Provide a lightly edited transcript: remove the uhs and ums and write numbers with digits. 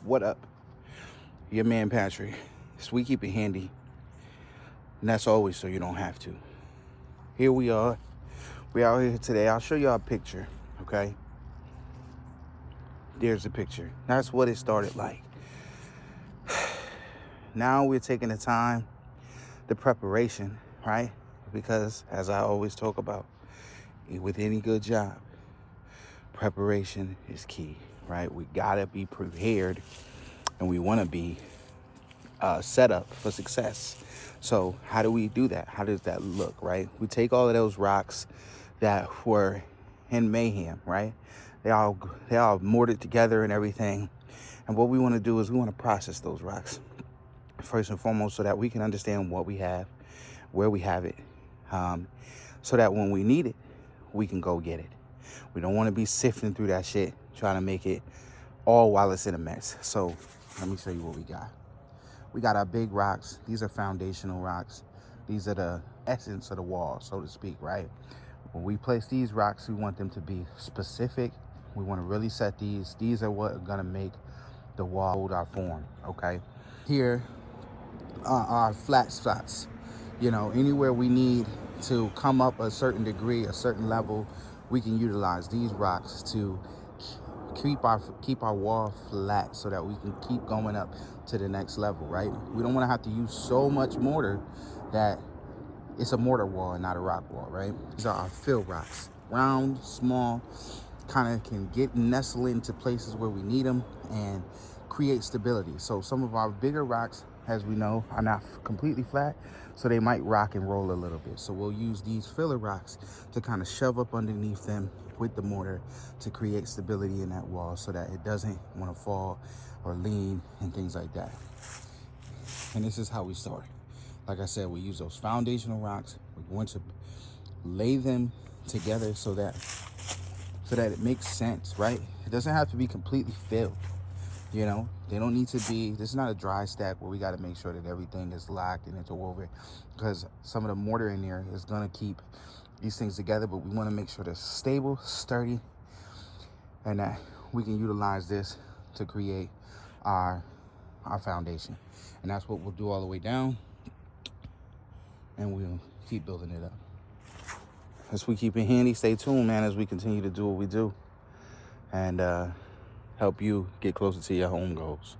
What up? Your man Patrick. So we keep it handy. And that's always so you don't have to. Here we are. We out here today. I'll show y'all a picture, okay? There's a picture. That's what it started like. Now we're taking the time, the preparation, right? Because as I always talk about, with any good job, preparation is key, right? We gotta be prepared and we wanna be set up for success. So how do we do that? How does that look, right? We take all of those rocks that were in mayhem, right? They all mortared together and everything. And what we want to do is we want to process those rocks first and foremost so that we can understand what we have, where we have it, so that when we need it, we can go get it. We don't want to be sifting through that shit, trying to make it all while it's in a mess. So let me show you what we got. We got our big rocks. These are foundational rocks. These are the essence of the wall, so to speak, right? When we place these rocks, we want them to be specific. We want to really set these. These are what are going to make the wall hold our form, okay? Here are our flat spots. You know, anywhere we need to come up a certain degree, a certain level, we can utilize these rocks to keep our wall flat so that we can keep going up to the next level, right? We don't want to have to use so much mortar that it's a mortar wall and not a rock wall, right? These are our fill rocks. Round, small, kind of can get nestle into places where we need them and create stability. So some of our bigger rocks, as we know, are not completely flat, so they might rock and roll a little bit. So we'll use these filler rocks to kind of shove up underneath them with the mortar to create stability in that wall so that it doesn't want to fall or lean and things like that. And this is how we start. Like I said, we use those foundational rocks. We're going to lay them together so that it makes sense, right? It doesn't have to be completely filled. You know, they don't need to be, this is not a dry stack where we got to make sure that everything is locked and interwoven, because some of the mortar in there is going to keep these things together, but we want to make sure they're stable, sturdy, and that we can utilize this to create our foundation. And that's what we'll do all the way down, and we'll keep building it up. As we keep it handy, stay tuned, man, as we continue to do what we do and help you get closer to your home goals.